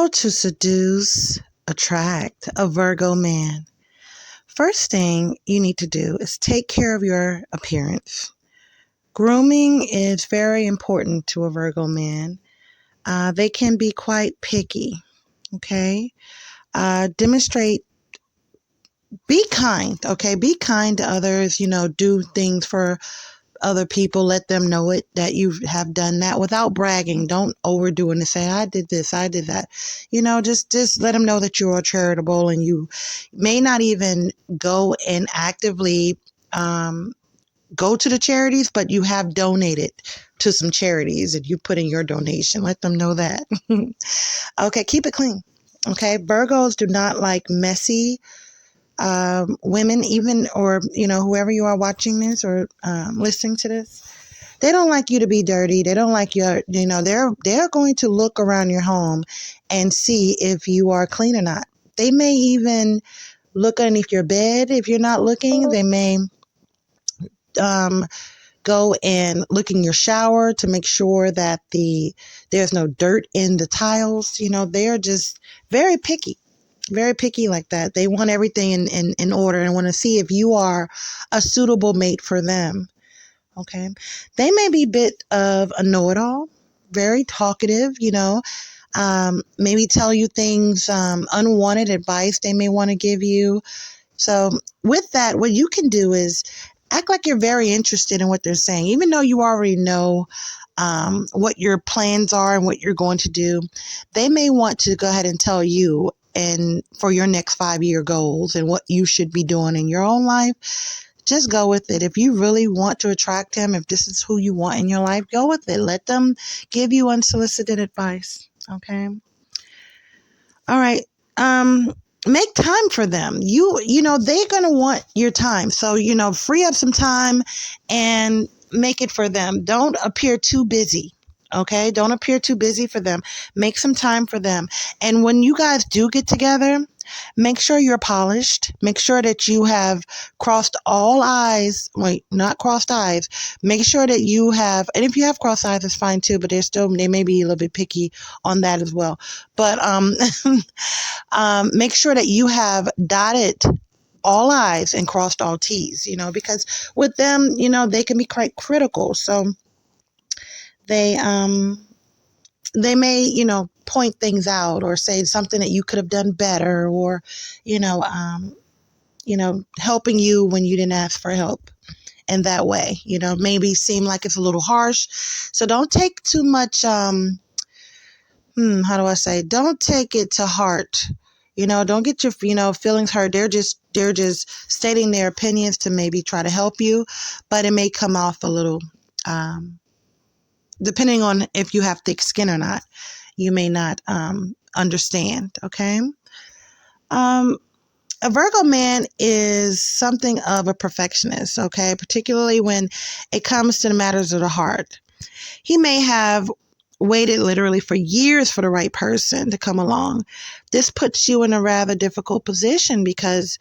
How to seduce, attract a Virgo man. First thing you need to do is take care of your appearance. Grooming is very important to a Virgo man. They can be quite picky, okay? Demonstrate, be kind, okay? Be kind to others, do things for other people, let them know it that you have done that without bragging. Don't overdo it and say, I did this, I did that. Just let them know that you are charitable, and you may not even go and actively go to the charities, but you have donated to some charities and you put in your donation. Let them know that. Okay, keep it clean. Okay, Virgos do not like messy women, even, or whoever you are watching this or listening to this. They don't like you to be dirty. They don't like you. They're going to look around your home and see if you are clean or not. They may even look underneath your bed if you're not looking. They may go and look in your shower to make sure that there's no dirt in the tiles. They're just very picky. Very picky like that. They want everything in order and want to see if you are a suitable mate for them. Okay. They may be a bit of a know-it-all, very talkative, maybe tell you things, unwanted advice they may want to give you. So with that, what you can do is act like you're very interested in what they're saying, even though you already know what your plans are and what you're going to do. They may want to go ahead and tell you and for your next 5-year goals and what you should be doing in your own life. Just go with it. If you really want to attract him, if this is who you want in your life, go with it. Let them give you unsolicited advice. Okay. All right. Make time for them. They're going to want your time. So, free up some time and make it for them. Don't appear too busy. Okay. Don't appear too busy for them. Make some time for them. And when you guys do get together, make sure you're polished. Make sure that you have crossed all I's. Wait, not crossed I's. Make sure that you have, and if you have crossed I's, it's fine too, but they may be a little bit picky on that as well. But, make sure that you have dotted all I's and crossed all T's, because with them, they can be quite critical. So they may, point things out or say something that you could have done better, or, helping you when you didn't ask for help in that way, maybe seem like it's a little harsh. So don't take too much, how do I say? Don't take it to heart. Don't get your, feelings hurt. They're just stating their opinions to maybe try to help you, but it may come off a little, depending on if you have thick skin or not, you may not understand. Okay. A Virgo man is something of a perfectionist. Okay. Particularly when it comes to the matters of the heart. He may have waited literally for years for the right person to come along. This puts you in a rather difficult position because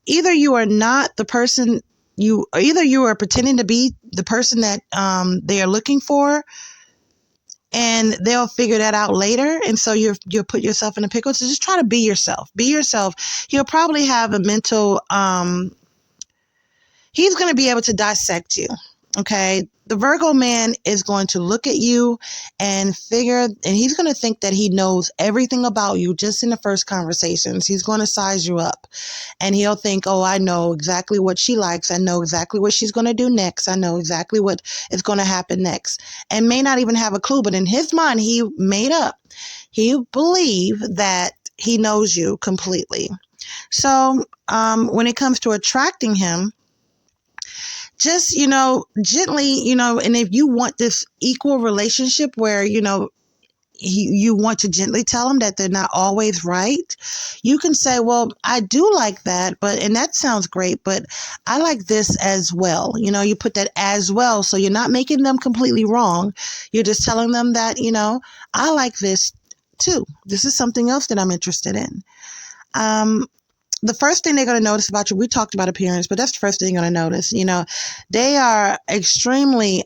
either you are not the person either you are pretending to be the person that they are looking for, and they'll figure that out later. And so you'll put yourself in a pickle. So just try to be yourself. Be yourself. He'll probably have a mental, he's going to be able to dissect you. Okay. The Virgo man is going to look at you and he's going to think that he knows everything about you just in the first conversations. He's going to size you up and he'll think, oh, I know exactly what she likes. I know exactly what she's going to do next. I know exactly what is going to happen next, and may not even have a clue. But in his mind, he believe that he knows you completely. So when it comes to attracting him, just, gently, and if you want this equal relationship where, you want to gently tell them that they're not always right, you can say, well, I do like that, and that sounds great, but I like this as well. You put that as well. So you're not making them completely wrong. You're just telling them that, I like this too. This is something else that I'm interested in. The first thing they're going to notice about you, we talked about appearance, but that's the first thing you're going to notice. They are extremely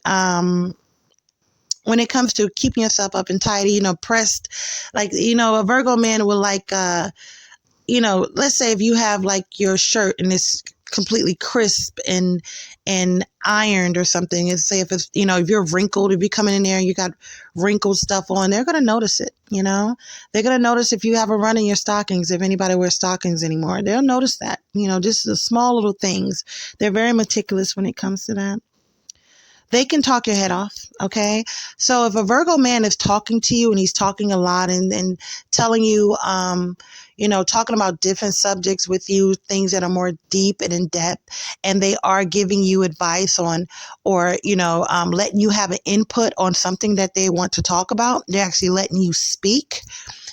when it comes to keeping yourself up and tidy, pressed, like, a Virgo man will like, let's say if you have like your shirt and it's completely crisp and ironed or something, and say if it's, if you're wrinkled, if you're coming in there and you got wrinkled stuff on, they're going to notice it. They're going to notice if you have a run in your stockings, if anybody wears stockings anymore, they'll notice that, just the small little things. They're very meticulous when it comes to that. They can talk your head off. Okay. So if a Virgo man is talking to you and he's talking a lot and telling you, talking about different subjects with you, things that are more deep and in depth, and they are giving you advice on, or, letting you have an input on something that they want to talk about, they're actually letting you speak.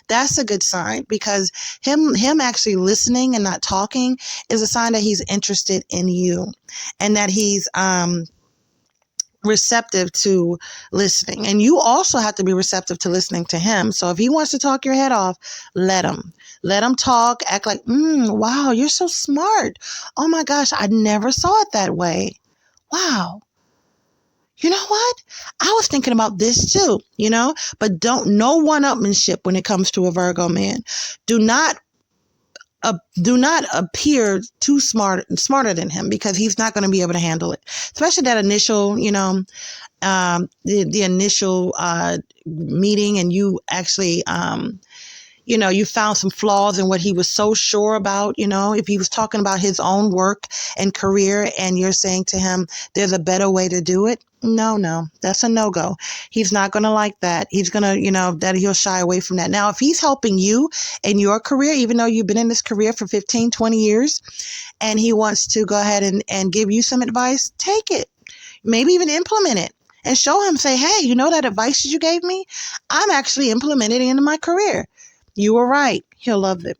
That's a good sign, because him actually listening and not talking is a sign that he's interested in you and that he's, receptive to listening. And you also have to be receptive to listening to him. So if he wants to talk your head off, let him talk, act like, wow, you're so smart. Oh my gosh, I never saw it that way. Wow. You know what? I was thinking about this too, but no one-upmanship when it comes to a Virgo man. Do not appear too smarter than him, because he's not going to be able to handle it, especially that initial, the initial meeting, and you actually, you found some flaws in what he was so sure about. If he was talking about his own work and career and you're saying to him, there's a better way to do it. No, that's a no-go. He's not going to like that. He's going to, that he'll shy away from that. Now, if he's helping you in your career, even though you've been in this career for 15, 20 years, and he wants to go ahead and give you some advice, take it. Maybe even implement it and show him, say, hey, that advice you gave me, I'm actually implementing it into my career. You were right. He'll love it.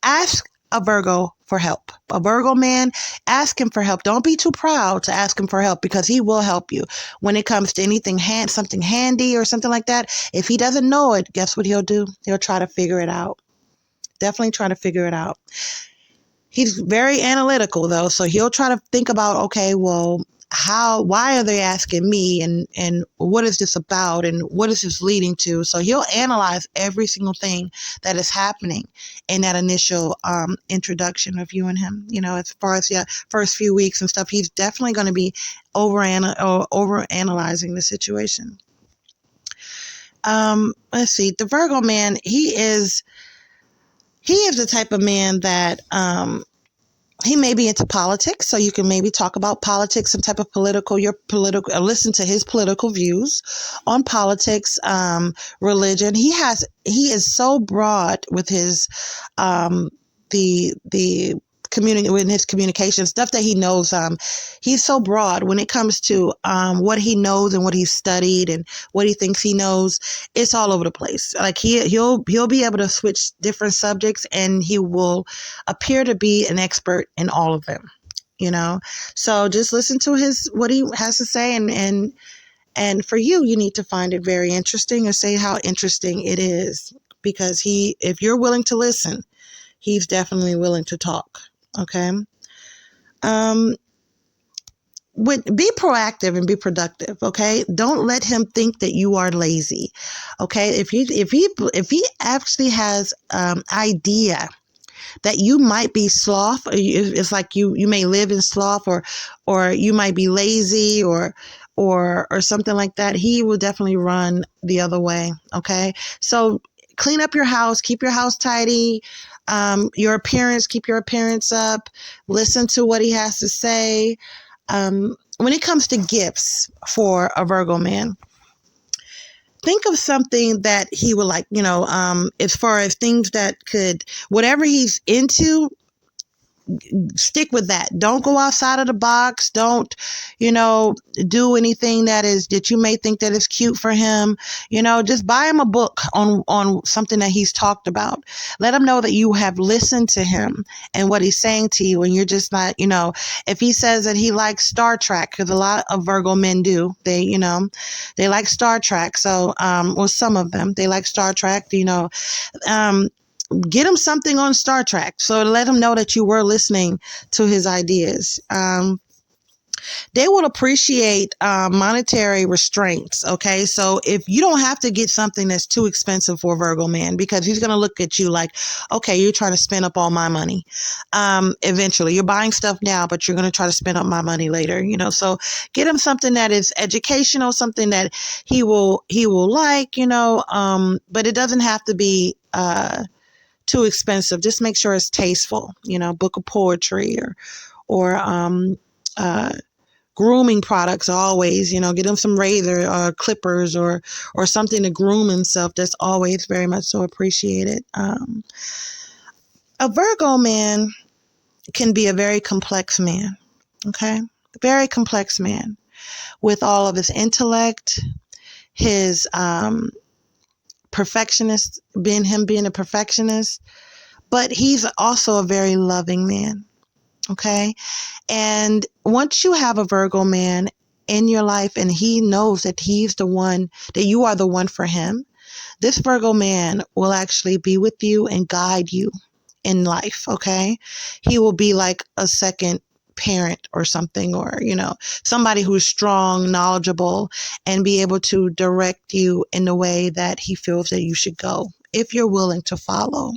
Ask a Virgo for help. A Virgo man, ask him for help. Don't be too proud to ask him for help, because he will help you when it comes to anything, something handy or something like that. If he doesn't know it, guess what he'll do? He'll try to figure it out. Definitely try to figure it out. He's very analytical though. So he'll try to think about, okay, well, why are they asking me, and what is this about, and what is this leading to? So he'll analyze every single thing that is happening in that initial introduction of you and him. As far as the first few weeks and stuff, he's definitely going to be over analyzing the situation. Let's see, the Virgo man, he is the type of man that he may be into politics, so you can maybe talk about politics, some type of listen to his political views on politics, religion. He is so broad with his, the with his communication stuff that he knows. He's so broad when it comes to what he knows and what he's studied and what he thinks he knows. It's all over the place. Like he'll be able to switch different subjects, and he will appear to be an expert in all of them. So just listen to what he has to say, and for you need to find it very interesting, or say how interesting it is, because if you're willing to listen, he's definitely willing to talk. Okay. Be proactive and be productive. Okay. Don't let him think that you are lazy. Okay. If he actually has idea that you might be sloth, it's like you may live in sloth, or you might be lazy, or something like that, he will definitely run the other way. Okay. So clean up your house, keep your house tidy. Your appearance, keep your appearance up. Listen to what he has to say. When it comes to gifts for a Virgo man, think of something that he would like, as far as things that whatever he's into, stick with that. Don't go outside of the box. Don't, do anything that you may think that is cute for him. Just buy him a book on something that he's talked about. Let him know that you have listened to him and what he's saying to you. And you're just not, if he says that he likes Star Trek, because a lot of Virgo men do, they like Star Trek. So, or some of them, they like Star Trek, get him something on Star Trek. So let him know that you were listening to his ideas. They will appreciate monetary restraints. Okay. So if you don't have to get something that's too expensive for a Virgo man, because he's going to look at you like, okay, you're trying to spend up all my money. Eventually you're buying stuff now, but you're going to try to spend up my money later, so get him something that is educational, something that he will like, but it doesn't have to be, too expensive. Just make sure it's tasteful, book of poetry or uh, grooming products always, get him some razor clippers or something to groom himself. That's always very much so appreciated. A Virgo man can be a very complex man. Okay. Very complex man with all of his intellect, his perfectionist, being a perfectionist, but he's also a very loving man. Okay. And once you have a Virgo man in your life and he knows that he's the one, that you are the one for him, this Virgo man will actually be with you and guide you in life. Okay. He will be like a second parent or something, or, somebody who's strong, knowledgeable, and be able to direct you in the way that he feels that you should go if you're willing to follow.